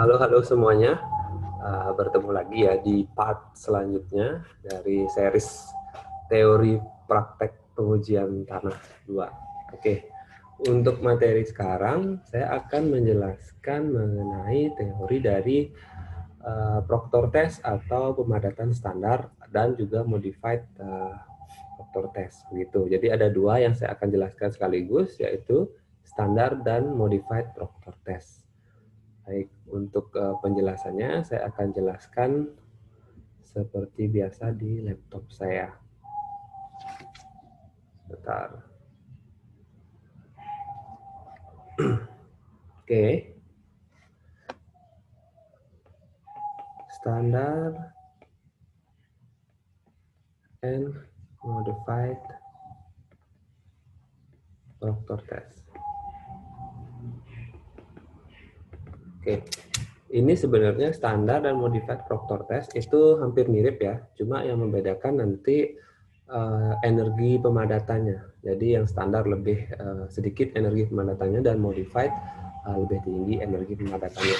Halo semuanya. Bertemu lagi ya di part selanjutnya dari series teori praktek pengujian tanah 2. Oke, untuk materi sekarang saya akan menjelaskan mengenai teori dari Proctor test atau pemadatan standar dan juga modified Proctor test gitu. Jadi ada dua yang saya akan jelaskan sekaligus, yaitu standar dan modified Proctor test. Baik, untuk penjelasannya saya akan jelaskan seperti biasa di laptop saya. Bentar. Oke. Standard and modified Proctor test. Oke. Ini sebenarnya standar dan modified Proctor test itu hampir mirip ya, cuma yang membedakan nanti energi pemadatannya. Jadi yang standar lebih sedikit energi pemadatannya dan modified lebih tinggi energi pemadatannya.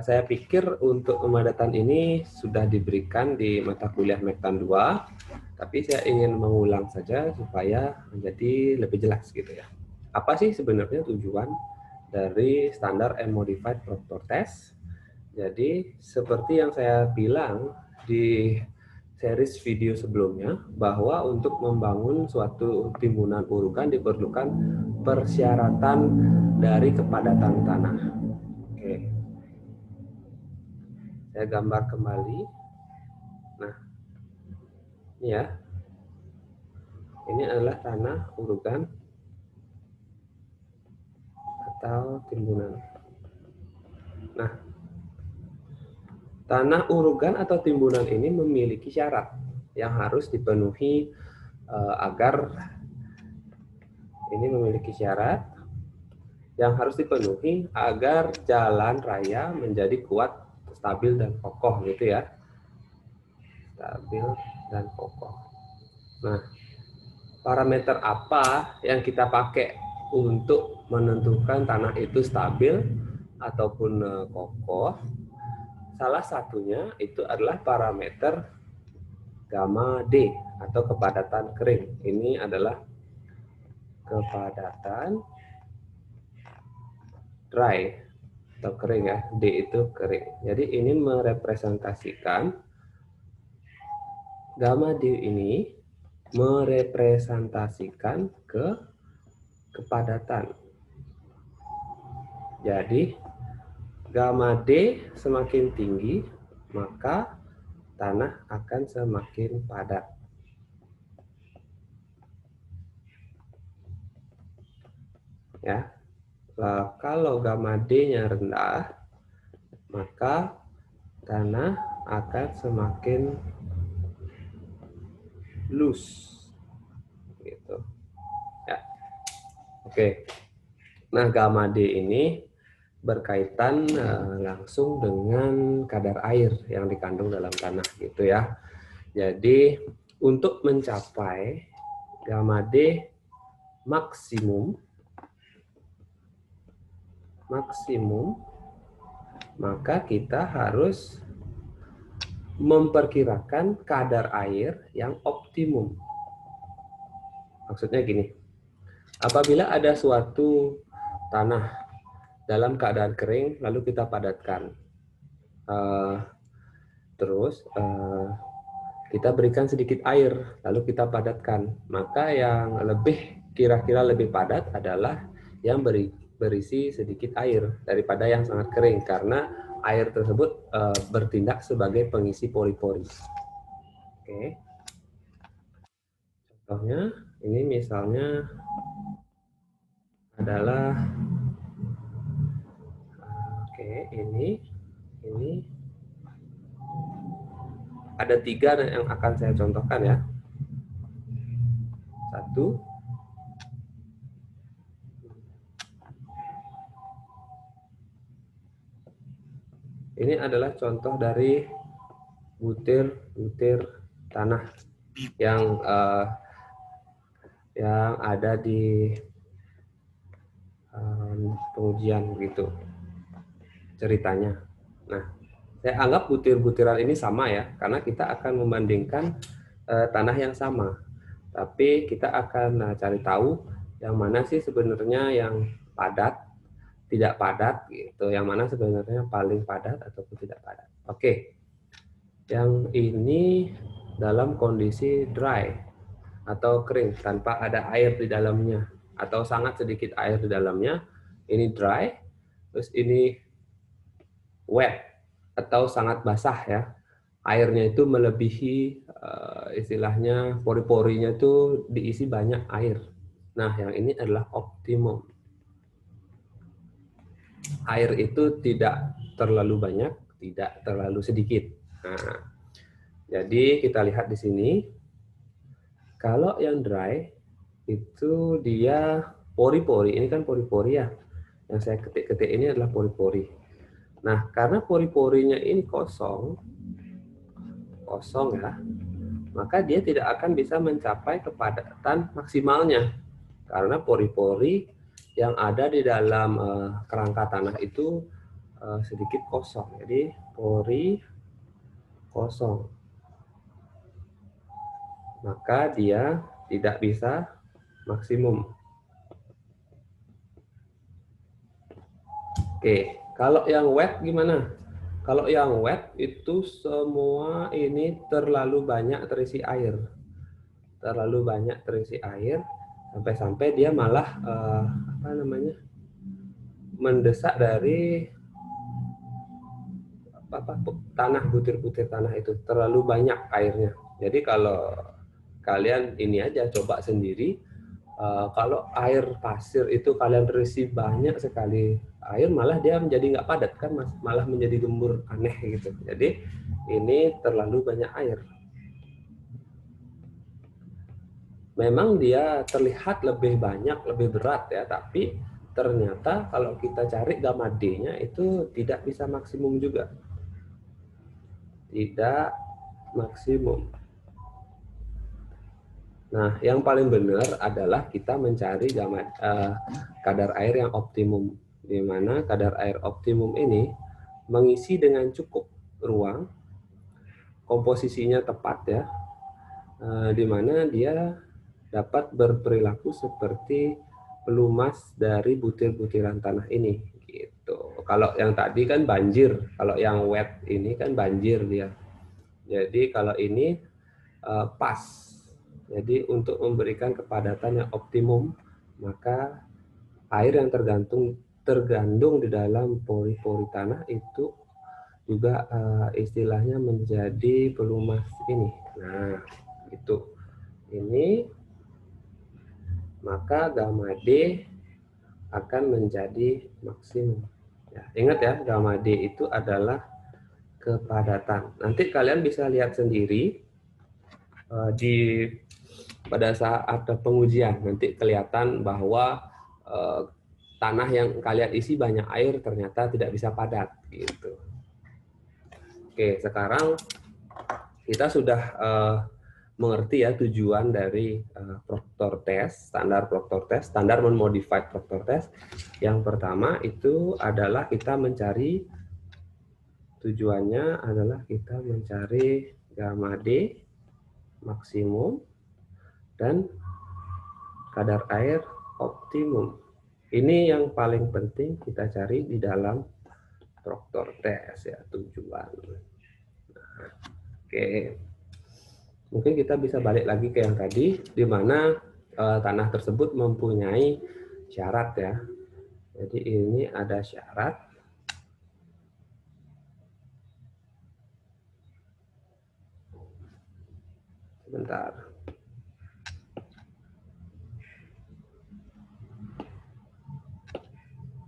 Saya pikir untuk pemadatan ini sudah diberikan di mata kuliah Mektan 2, tapi saya ingin mengulang saja supaya menjadi lebih jelas gitu ya. Apa sih sebenarnya tujuan dari standar and modified Proctor test? Jadi seperti yang saya bilang di series video sebelumnya, bahwa untuk membangun suatu timbunan urukan diperlukan persyaratan dari kepadatan tanah. Oke, saya gambar kembali. Nah, ini ya, ini adalah tanah urukan atau timbunan. Nah, tanah urukan atau timbunan ini memiliki syarat yang harus dipenuhi agar ini memiliki syarat yang harus dipenuhi agar jalan raya menjadi kuat, stabil dan kokoh gitu ya. Stabil dan kokoh. Nah, parameter apa yang kita pakai untuk menentukan tanah itu stabil ataupun kokoh? Salah satunya itu adalah parameter gamma D atau kepadatan kering. Ini adalah kepadatan dry atau kering ya, D itu kering. Jadi ini merepresentasikan gamma D ini merepresentasikan kepadatan. Jadi gamma D semakin tinggi, maka tanah akan semakin padat. Ya. Kalau gamma D-nya rendah, maka tanah akan semakin loose. Gitu. Ya. Oke. Nah, gamma D ini berkaitan langsung dengan kadar air yang dikandung dalam tanah gitu ya. Jadi untuk mencapai gamma D maksimum, maka kita harus memperkirakan kadar air yang optimum. Maksudnya gini, apabila ada suatu tanah dalam keadaan kering lalu kita padatkan, terus kita berikan sedikit air lalu kita padatkan, maka yang kira-kira lebih padat adalah yang berisi sedikit air daripada yang sangat kering, karena air tersebut bertindak sebagai pengisi pori-pori. Oke. Contohnya ini misalnya adalah ini ada 3 yang akan saya contohkan ya. 1, ini adalah contoh dari butir-butir tanah yang ada di pengujian begitu. ceritanya. Nah, saya anggap butir-butiran ini sama ya, karena kita akan membandingkan tanah yang sama. Tapi kita akan cari tahu yang mana sih sebenarnya yang padat, tidak padat gitu, yang mana sebenarnya paling padat ataupun tidak padat. Oke. Yang ini dalam kondisi dry atau kering tanpa ada air di dalamnya atau sangat sedikit air di dalamnya. Ini dry, terus ini wet atau sangat basah ya. Airnya itu melebihi istilahnya pori-porinya itu diisi banyak air. Nah, yang ini adalah optimum. Air itu tidak terlalu banyak, tidak terlalu sedikit. Nah, jadi kita lihat di sini, kalau yang dry itu dia pori-pori, ini kan pori-pori ya. Yang saya ketik-ketik ini adalah pori-pori. Nah, karena pori-porinya ini kosong ya, maka dia tidak akan bisa mencapai kepadatan maksimalnya. Karena pori-pori yang ada di dalam kerangka tanah itu sedikit kosong. Jadi pori kosong. Maka dia tidak bisa maksimum. Oke, kalau yang wet gimana? Kalau yang wet itu semua ini terlalu banyak terisi air. Terlalu banyak terisi air sampai-sampai dia malah mendesak dari tanah, butir-butir tanah itu terlalu banyak airnya. Jadi kalau kalian ini aja coba sendiri, kalau air pasir itu kalian terisi banyak sekali air, malah dia menjadi nggak padat kan, malah menjadi gembur aneh gitu. Jadi ini terlalu banyak air. Memang dia terlihat lebih banyak, lebih berat ya, tapi ternyata kalau kita cari gamma D-nya itu tidak bisa maksimum juga. Tidak maksimum. Nah, yang paling benar adalah kita mencari kadar air yang optimum, di mana kadar air optimum ini mengisi dengan cukup ruang, komposisinya tepat ya, di mana dia dapat berperilaku seperti pelumas dari butir-butiran tanah ini. Gitu. Kalau yang tadi kan banjir, kalau yang wet ini kan banjir dia. Jadi kalau ini pas. Jadi untuk memberikan kepadatan yang optimum, maka air yang tergandung di dalam pori-pori tanah itu juga istilahnya menjadi pelumas ini. Nah, itu. Ini maka gamma D akan menjadi maksimum. Ya, ingat ya, gamma D itu adalah kepadatan. Nanti kalian bisa lihat sendiri pada saat ada pengujian, nanti kelihatan bahwa tanah yang kalian isi banyak air ternyata tidak bisa padat gitu. Oke, sekarang kita sudah mengerti ya tujuan dari Proctor test, standar Proctor test, standar modified Proctor test. Yang pertama itu adalah kita mencari, tujuannya adalah kita mencari gamma D maksimum dan kadar air optimum. Ini yang paling penting kita cari di dalam Proctor test ya, tujuan. Nah, oke. Mungkin kita bisa balik lagi ke yang tadi, di mana tanah tersebut mempunyai syarat ya. Jadi ini ada syarat. Sebentar.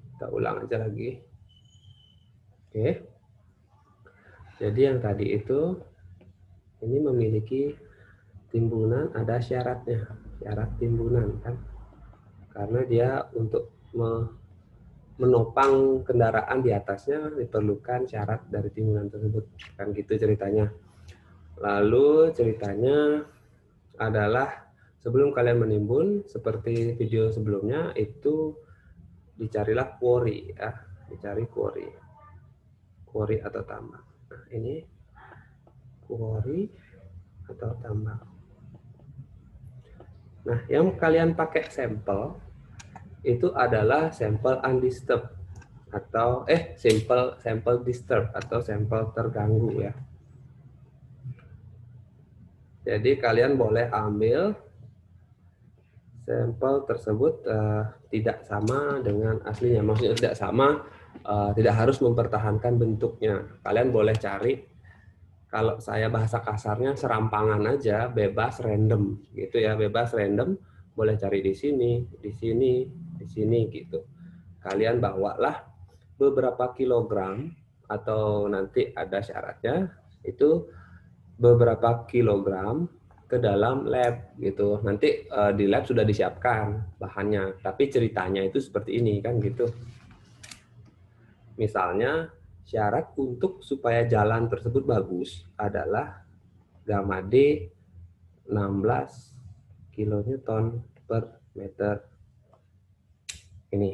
Kita ulang aja lagi. Oke. Jadi yang tadi itu, ini memiliki timbunan, ada syaratnya, syarat timbunan kan, karena dia untuk menopang kendaraan di atasnya diperlukan syarat dari timbunan tersebut, kan gitu ceritanya. Lalu ceritanya adalah sebelum kalian menimbun, seperti video sebelumnya itu dicarilah quarry ya, dicari quarry. kuori atau tambah. Nah, ini kuori atau tambah. Nah, yang kalian pakai sampel itu adalah sampel undisturbed atau sampel disturbed atau sampel terganggu ya. Jadi kalian boleh ambil sampel tersebut tidak sama dengan aslinya. Maksudnya tidak sama, tidak harus mempertahankan bentuknya. Kalian boleh cari, kalau saya bahasa kasarnya serampangan aja, bebas random gitu ya, bebas random, boleh cari di sini, di sini, di sini gitu. Kalian bawalah beberapa kilogram atau nanti ada syaratnya itu beberapa kilogram ke dalam lab gitu. Nanti di lab sudah disiapkan bahannya, tapi ceritanya itu seperti ini kan gitu. Misalnya syarat untuk supaya jalan tersebut bagus adalah gamma D 16 kilonewton per meter. Ini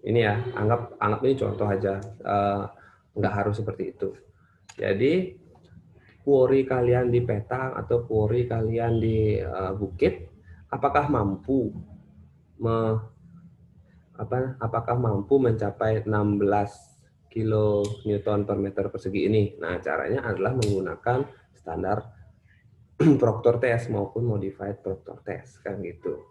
ya, anggap ini contoh aja, nggak harus seperti itu. Jadi kuori kalian di petang atau kuori kalian di bukit, apakah mampu apakah mampu mencapai 16 kilonewton per meter persegi ini? Nah, caranya adalah menggunakan standar Proctor test maupun modified Proctor test kan gitu.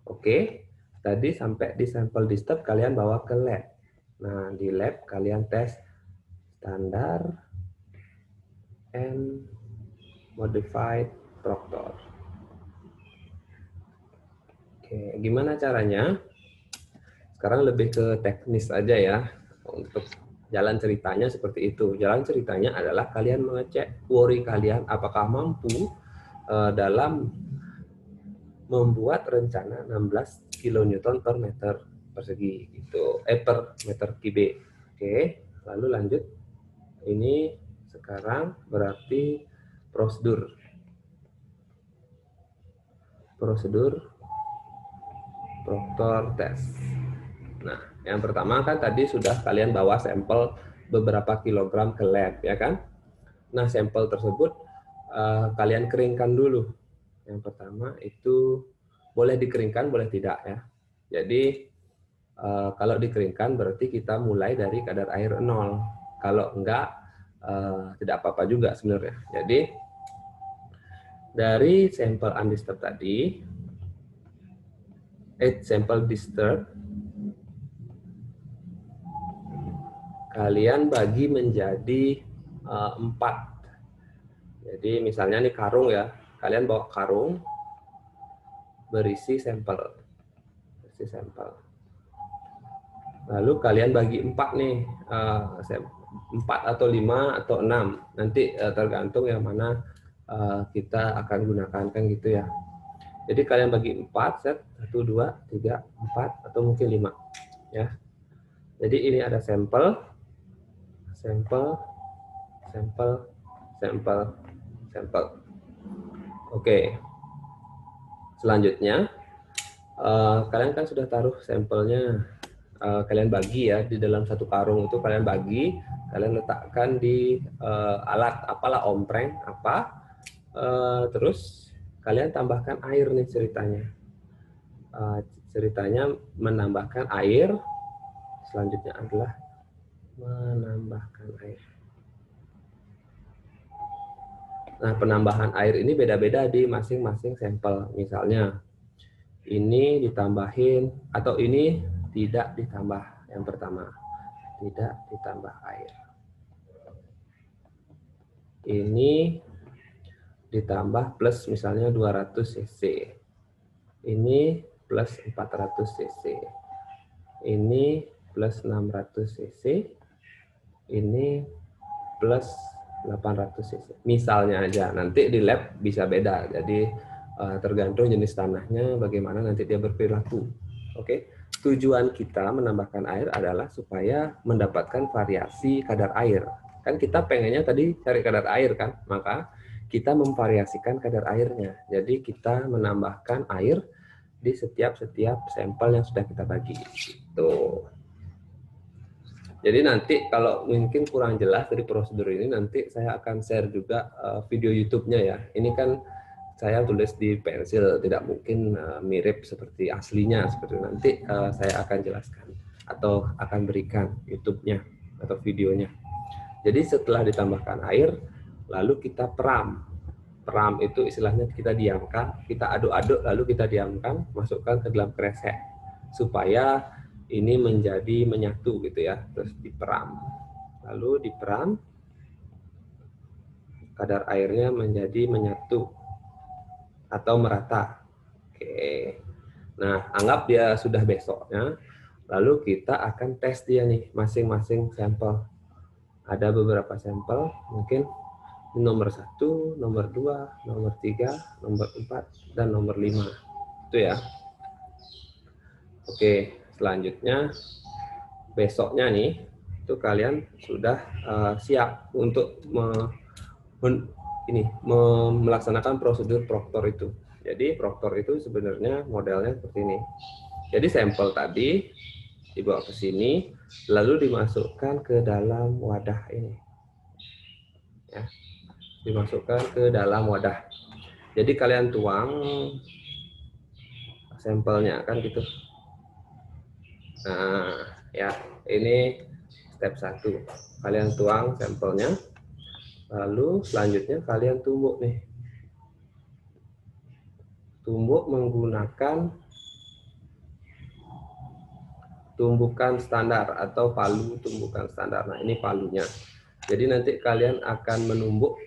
Oke, tadi sampai di sampel disturb kalian bawa ke lab. Nah, di lab kalian tes standar and modified Proctor. Oke, gimana caranya? Sekarang lebih ke teknis aja ya. Untuk jalan ceritanya seperti itu. Jalan ceritanya adalah kalian mengecek kuori kalian apakah mampu dalam membuat rencana 16 kilonewton per meter persegi gitu, per meter kubik. Oke, lalu lanjut. Ini sekarang berarti prosedur Proctor test. Nah, yang pertama kan tadi sudah kalian bawa sampel beberapa kilogram ke lab ya kan. Nah, sampel tersebut kalian keringkan dulu. Yang pertama itu boleh dikeringkan, boleh tidak ya. Jadi kalau dikeringkan berarti kita mulai dari kadar air 0. Kalau enggak, tidak apa-apa juga sebenarnya. Jadi dari sampel undisturbed tadi, sampel disturbed, kalian bagi menjadi 4. Jadi misalnya ini karung ya, kalian bawa karung berisi sampel. Lalu kalian bagi 4 nih, 4 atau 5 atau 6. Nanti tergantung yang mana kita akan gunakan kan gitu ya. Jadi kalian bagi 4 set, 1, 2, 3, 4 atau mungkin 5 ya. Jadi ini ada sampel. Oke. Selanjutnya kalian kan sudah taruh sampelnya, kalian bagi ya di dalam satu karung itu, kalian bagi, kalian letakkan di alat apalah, ompreng apa, terus kalian tambahkan air nih ceritanya. Ceritanya menambahkan air, selanjutnya adalah menambahkan air. Nah, penambahan air ini beda-beda di masing-masing sampel. Misalnya ini ditambahin atau ini tidak ditambah. Yang pertama, tidak ditambah air. Ini ditambah plus misalnya 200 cc. Ini plus 400 cc. Ini plus 600 cc. Ini plus 800 cc. Misalnya aja, nanti di lab bisa beda. Jadi tergantung jenis tanahnya, bagaimana nanti dia berperilaku. Oke, tujuan kita menambahkan air adalah supaya mendapatkan variasi kadar air. Kan kita pengennya tadi cari kadar air kan, maka kita memvariasikan kadar airnya. Jadi kita menambahkan air di setiap sampel yang sudah kita bagi. Gitu. Jadi nanti kalau mungkin kurang jelas dari prosedur ini, nanti saya akan share juga video YouTube-nya ya. Ini kan saya tulis di pensil, tidak mungkin mirip seperti aslinya. Seperti nanti saya akan jelaskan atau akan berikan YouTube-nya atau videonya. Jadi setelah ditambahkan air, lalu kita peram. Peram itu istilahnya kita diamkan, kita aduk-aduk, lalu kita diamkan, masukkan ke dalam kresek supaya ini menjadi menyatu gitu ya, terus diperam. Lalu diperam, kadar airnya menjadi menyatu atau merata. Oke. Nah, anggap dia sudah besoknya, lalu kita akan tes dia nih, masing-masing sampel. Ada beberapa sampel, mungkin nomor 1, nomor 2, nomor 3, nomor 4, dan nomor 5. Itu ya. Oke, selanjutnya besoknya nih, itu kalian sudah siap untuk melaksanakan prosedur proktor itu. Jadi proktor itu sebenarnya modelnya seperti ini. Jadi sampel tadi dibawa ke sini, lalu dimasukkan ke dalam wadah ini. Ya, dimasukkan ke dalam wadah. Jadi kalian tuang sampelnya kan gitu. Nah, ya, ini step 1. Kalian tuang sampelnya, lalu selanjutnya kalian tumbuk nih. Tumbuk menggunakan tumbukan standar atau palu tumbukan standar. Nah, ini palunya. Jadi nanti kalian akan menumbuk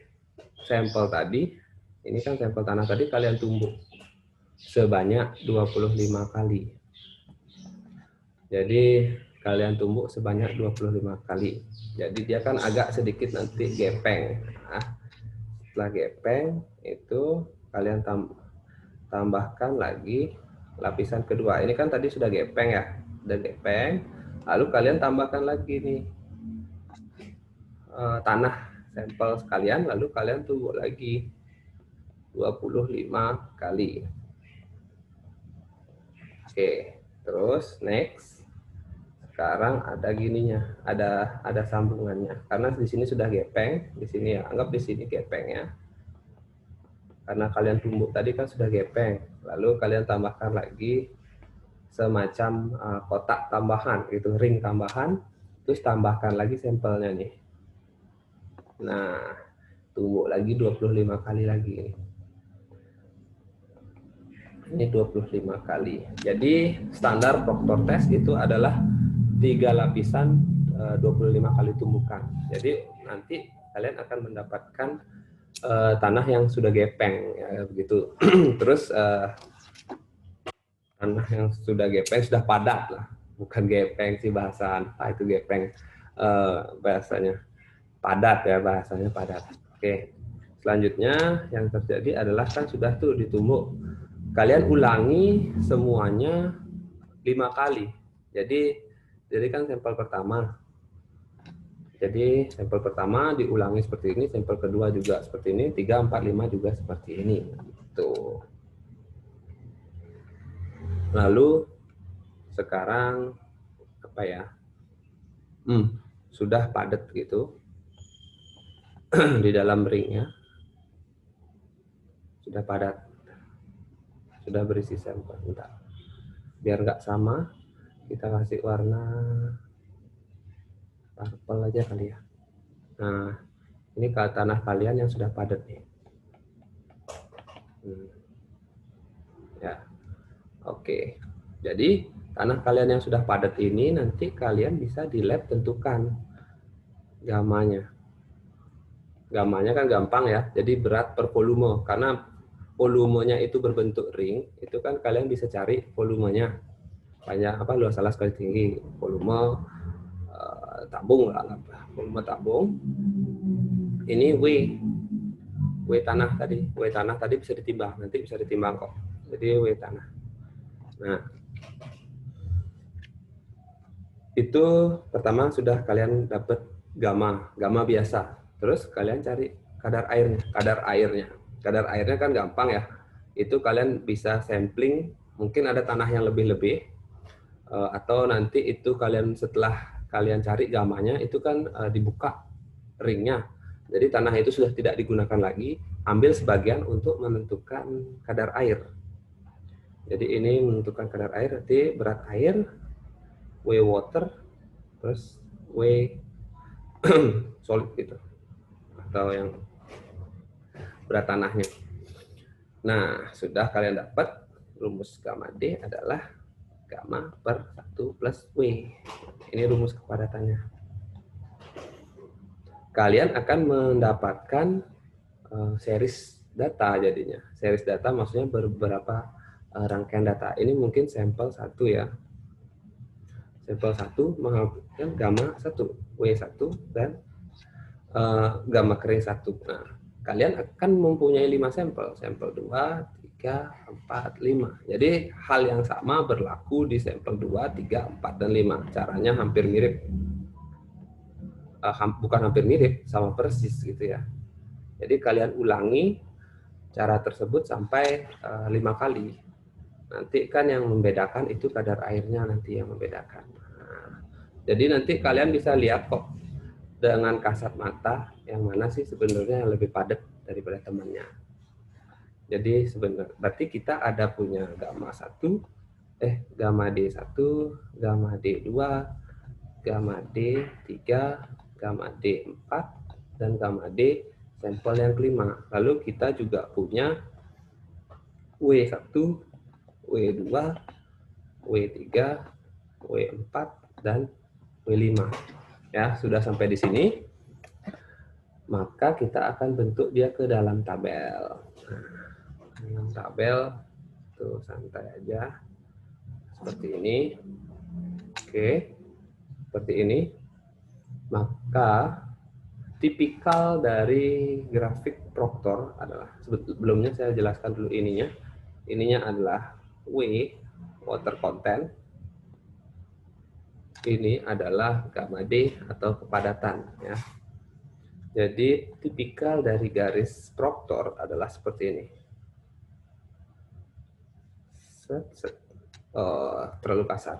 sampel tadi. Ini kan sampel tanah tadi kalian tumbuk sebanyak 25 kali. Jadi kalian tumbuk sebanyak 25 kali. Jadi dia kan agak sedikit nanti gepeng. Nah, setelah gepeng itu kalian tambahkan lagi lapisan kedua. Ini kan tadi sudah gepeng ya, udah gepeng. Lalu kalian tambahkan lagi nih tanah sampel sekalian, lalu kalian tumbuk lagi 25 kali. Oke, terus next. Sekarang ada gininya, ada sambungannya. Karena di sini sudah gepeng, di sini ya, anggap di sini gepeng ya. Karena kalian tumbuk tadi kan sudah gepeng, lalu kalian tambahkan lagi semacam kotak tambahan, gitu, ring tambahan, terus tambahkan lagi sampelnya nih. Nah, tumbuk lagi 25 kali lagi ini. Ini 25 kali. Jadi standar proktor test itu adalah 3 lapisan 25 kali tumbukan. Jadi nanti kalian akan mendapatkan tanah yang sudah gepeng ya, begitu. Terus tanah yang sudah gepeng, sudah padat lah, bukan gepeng sih bahasaan. Itu gepeng bahasanya padat ya, bahasanya padat. Oke, selanjutnya yang terjadi adalah kan sudah tuh ditumbuk. Kalian ulangi semuanya 5 kali. Jadi kan sampel pertama. Jadi sampel pertama diulangi seperti ini, sampel kedua juga seperti ini, 3, 4, 5 juga seperti ini. Tuh. Lalu sekarang apa ya? Sudah padat gitu di dalam ringnya. Sudah padat. Sudah berisi sampel. Bentar. Biar nggak sama, kita kasih warna purple aja kali ya. Nah, ini ke tanah kalian yang sudah padat nih. Ya, oke. Jadi tanah kalian yang sudah padat ini nanti kalian bisa di lab tentukan gamanya. Gamanya kan gampang ya. Jadi berat per volume. Karena volumenya itu berbentuk ring, itu kan kalian bisa cari volumenya. Banyak apa, luas alas kali tinggi, volume tabung lah, volume tabung. Ini W tanah tadi bisa ditimbang, nanti bisa ditimbang kok. Jadi W tanah. Nah, itu pertama sudah kalian dapat gamma biasa. Terus kalian cari kadar airnya. Kadar airnya kan gampang ya. Itu kalian bisa sampling, mungkin ada tanah yang lebih-lebih, atau nanti itu kalian setelah kalian cari gamanya itu kan dibuka ringnya. Jadi tanah itu sudah tidak digunakan lagi, ambil sebagian untuk menentukan kadar air. Jadi ini menentukan kadar air, nanti berat air, W water, terus W solid gitu, atau yang berat tanahnya. Nah, sudah kalian dapat rumus gamma D adalah gamma per 1 plus W. Ini rumus kepadatannya. Kalian akan mendapatkan series data jadinya. Series data maksudnya beberapa rangkaian data. Ini mungkin sampel 1 ya. Sampel 1 menghasilkan gamma 1, W1 dan gamma kering 1. Nah, kalian akan mempunyai 5 sampel. Sampel 2, 3, 4, 5. Jadi hal yang sama berlaku di sampel 2, 3, 4, dan 5. Caranya hampir mirip. Bukan hampir mirip, sama persis gitu ya. Jadi kalian ulangi cara tersebut sampai 5 kali. Nanti kan yang membedakan itu kadar airnya nanti yang membedakan. Nah, jadi nanti kalian bisa lihat kok dengan kasat mata yang mana sih sebenarnya yang lebih padat daripada temannya. Jadi sebenarnya berarti kita ada punya gamma 1, gamma D1, gamma D2, gamma D3, gamma D4, dan gamma D sampel yang kelima. Lalu kita juga punya W1, W2, W3, W4, dan W5. Ya, sudah sampai di sini. Maka kita akan bentuk dia ke dalam tabel. Nah, dalam tabel tuh santai aja. Seperti ini. Oke. Seperti ini. Maka tipikal dari grafik Proctor adalah, sebelumnya saya jelaskan dulu ininya. Ininya adalah W, water content. Ini adalah gamma D atau kepadatan ya. Jadi tipikal dari garis Proctor adalah seperti ini. Terlalu kasar.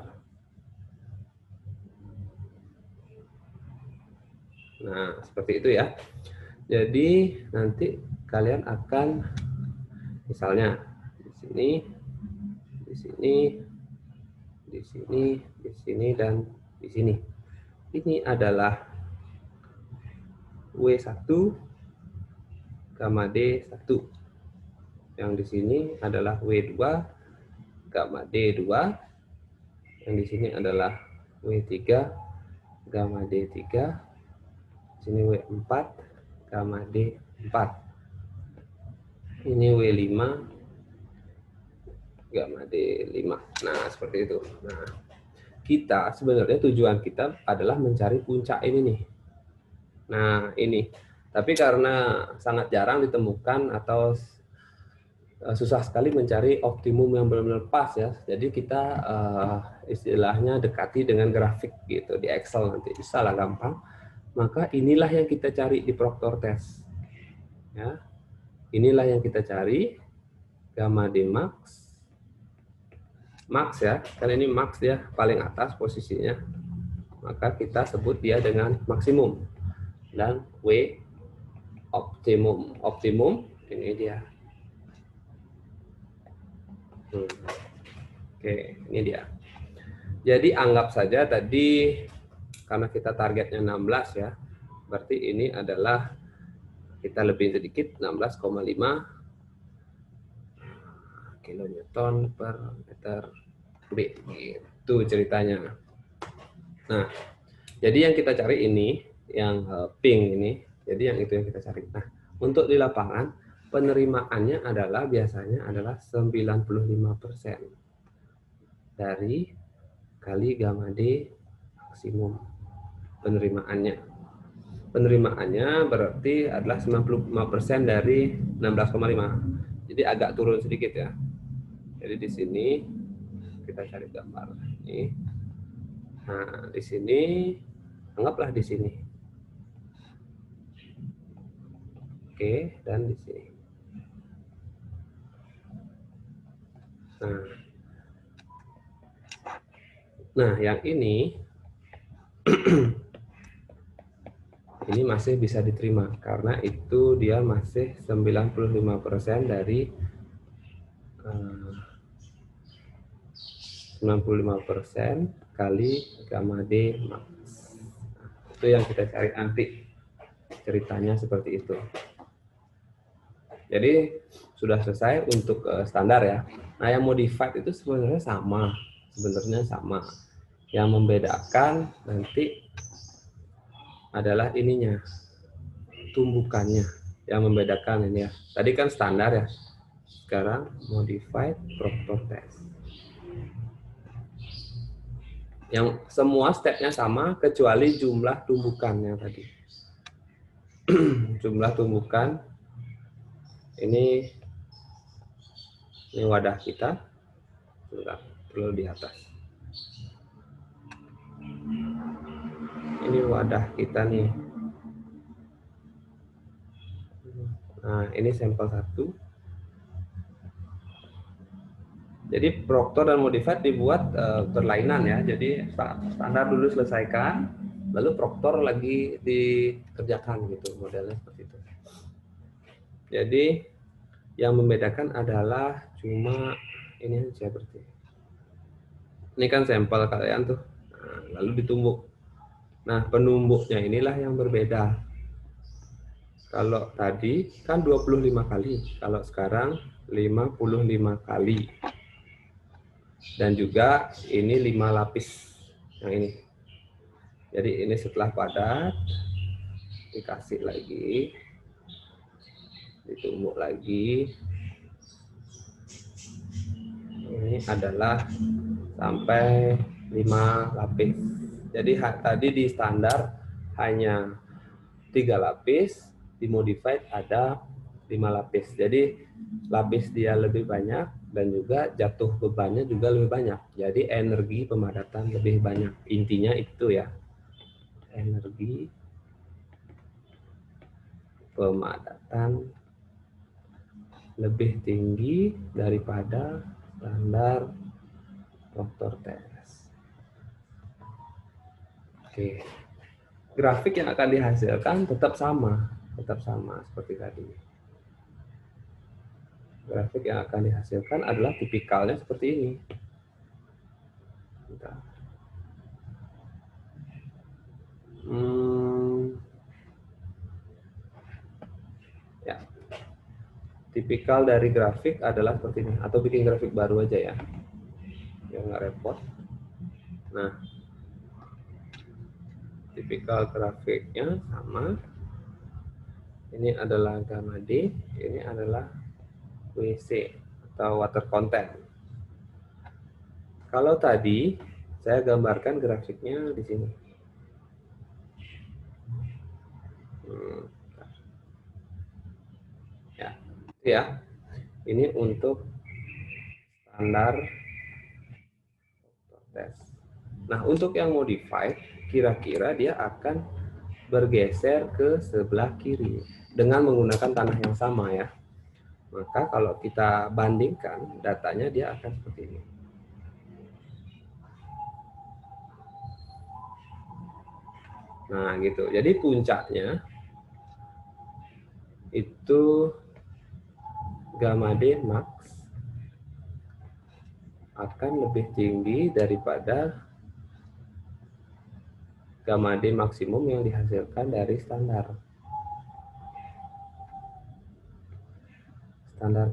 Nah, seperti itu ya. Jadi nanti kalian akan misalnya di sini, di sini, di sini, di sini, dan di sini. Ini adalah W1 gamma D1. Yang di sini adalah W2 gamma D2. Yang di sini adalah W3 gamma D3. Di sini W4 gamma D4. Ini W5 gamma D5. Nah, seperti itu. Nah, kita sebenarnya tujuan kita adalah mencari puncak ini nih. Nah, ini. Tapi karena sangat jarang ditemukan atau susah sekali mencari optimum yang benar-benar pas ya. Jadi kita istilahnya dekati dengan grafik gitu di Excel, nanti bisa lah gampang. Maka inilah yang kita cari di Proctor test. Ya. Inilah yang kita cari, gamma D max. Max ya, karena ini max ya, paling atas posisinya. Maka kita sebut dia dengan maksimum. Dan W optimum. Optimum ini dia. Oke, ini dia. Jadi anggap saja tadi karena kita targetnya 16 ya. Berarti ini adalah kita lebih sedikit 16,5 kilonewton per meter kubik. Itu ceritanya. Nah, jadi yang kita cari ini, yang pink ini, jadi yang itu yang kita cari. Nah, untuk di lapangan, penerimaannya adalah biasanya adalah 95% dari kali gamma D maksimum penerimaannya. Penerimaannya berarti adalah 95% dari 16,5. Jadi agak turun sedikit ya. Jadi di sini kita cari gambar ini. Nah, di sini anggaplah di sini. Oke, dan di sini. Nah, yang ini Ini masih bisa diterima karena itu dia masih 95% dari 95% kali gamma D max. Itu yang kita cari nanti, ceritanya seperti itu. Jadi sudah selesai untuk standar ya. Nah, yang modified itu sebenarnya sama, Yang membedakan nanti adalah ininya, tumbukannya. Yang membedakan ini ya. Tadi kan standar ya. Sekarang modified Proctor test. Yang semua stepnya sama kecuali jumlah tumbukannya tadi. Jumlah tumbukan ini wadah kita. Perlu di atas. Ini wadah kita nih. Nah, ini sampel 1. Jadi Proctor dan Modified dibuat berlainan ya. Jadi standar dulu selesaikan, lalu Proctor lagi dikerjakan gitu, modelnya seperti itu. Jadi yang membedakan adalah cuma ini aja berarti. Ini kan sampel kalian tuh. Nah, lalu ditumbuk. Nah, penumbuknya inilah yang berbeda. Kalau tadi kan 25 kali, kalau sekarang 55 kali. Dan juga ini 5 lapis yang ini. Jadi ini setelah padat dikasih lagi, ditumbuk lagi. Ini adalah sampai 5 lapis. Jadi tadi di standar hanya 3 lapis, di modified ada 5 lapis. Jadi lapis dia lebih banyak dan juga jatuh bebannya juga lebih banyak. Jadi energi pemadatan lebih banyak. Intinya itu ya. Energi pemadatan lebih tinggi daripada standar Proctor test. Oke. Grafik yang akan dihasilkan tetap sama seperti tadi. Grafik yang akan dihasilkan adalah tipikalnya seperti ini. Ya, tipikal dari grafik adalah seperti ini. Atau bikin grafik baru aja ya, biar nggak repot. Nah, tipikal grafiknya sama. Ini adalah gamma D, ini adalah WC atau water content. Kalau tadi saya gambarkan grafiknya di sini. Ya, ini untuk standar tes. Nah, untuk yang modified, kira-kira dia akan bergeser ke sebelah kiri dengan menggunakan tanah yang sama ya. Maka kalau kita bandingkan datanya dia akan seperti ini. Nah, gitu. Jadi puncaknya itu gamma D max akan lebih tinggi daripada gamma D maksimum yang dihasilkan dari standar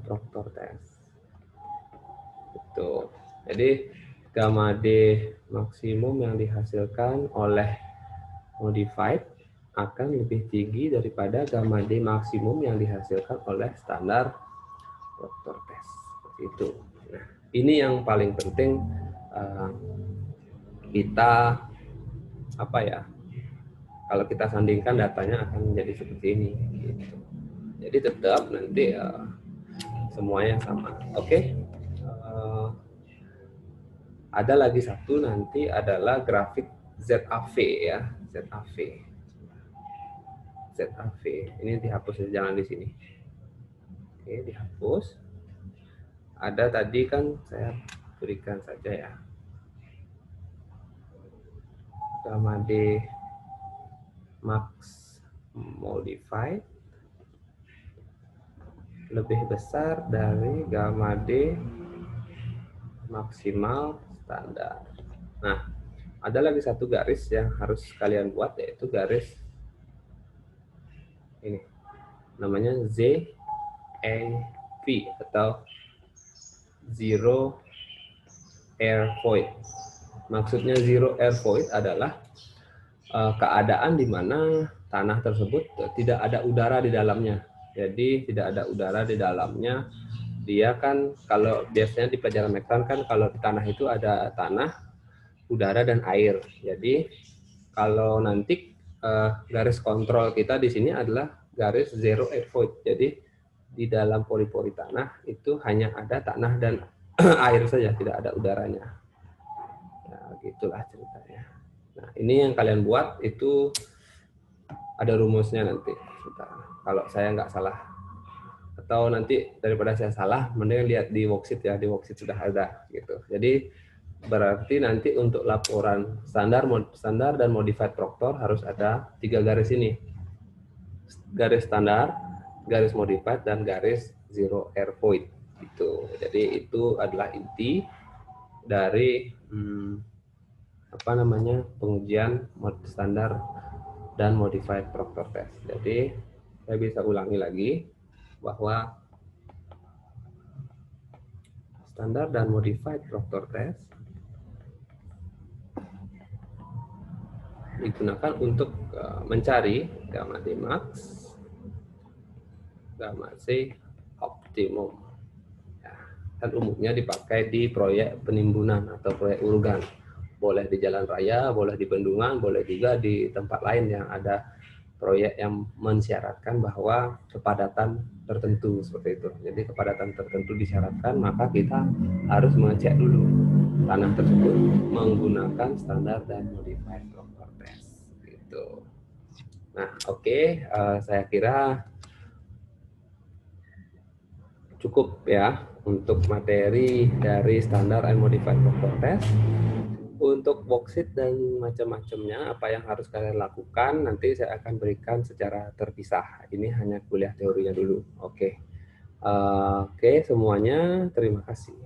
Proctor test. Itu. Jadi gamma D maksimum yang dihasilkan oleh modified akan lebih tinggi daripada gamma D maksimum yang dihasilkan oleh standar Proctor test. Seperti itu. Nah, ini yang paling penting kita apa ya? Kalau kita sandingkan datanya akan menjadi seperti ini. Gitu. Jadi tetap nanti semuanya sama. Oke. Ada lagi satu nanti adalah grafik ZAV ya, ZAV. Ini dihapus, jangan di sini. Oke, dihapus. Ada tadi kan saya berikan saja ya. gamma D max modified lebih besar dari gamma D maksimal standar. Nah, ada lagi satu garis yang harus kalian buat, yaitu garis ini. Namanya ZAV atau Zero Air Void. Maksudnya Zero Air Void adalah keadaan di mana tanah tersebut tidak ada udara di dalamnya. Jadi tidak ada udara di dalamnya. Dia kan kalau biasanya di pelajaran mekanik kan kalau di tanah itu ada tanah, udara dan air. Jadi kalau nanti garis kontrol kita di sini adalah garis zero air void. Jadi di dalam pori-pori tanah itu hanya ada tanah dan air saja, tidak ada udaranya. Nah, gitulah ceritanya. Nah, ini yang kalian buat itu ada rumusnya nanti. Kalau saya nggak salah. Atau nanti daripada saya salah, mending lihat di worksheet ya, di worksheet sudah ada gitu. Jadi berarti nanti untuk laporan standar dan modified proctor harus ada 3 garis ini. Garis standar, garis modified, dan garis zero air void. Gitu. Jadi itu adalah inti dari pengujian standar dan modified proctor test. Jadi saya bisa ulangi lagi bahwa standar dan modified proctor test digunakan untuk mencari gamma D max, gamma C optimum. Ya, dan umumnya dipakai di proyek penimbunan atau proyek urgan. Boleh di jalan raya, boleh di bendungan, boleh juga di tempat lain yang ada proyek yang mensyaratkan bahwa kepadatan tertentu seperti itu. Jadi kepadatan tertentu disyaratkan, maka kita harus mengecek dulu tanah tersebut menggunakan standar dan modified proctor test. Gitu. Nah, oke, saya kira cukup ya untuk materi dari standar and modified proctor test. Untuk worksheet dan macam-macamnya, apa yang harus kalian lakukan, nanti saya akan berikan secara terpisah. Ini hanya kuliah teorinya dulu. Oke, semuanya terima kasih.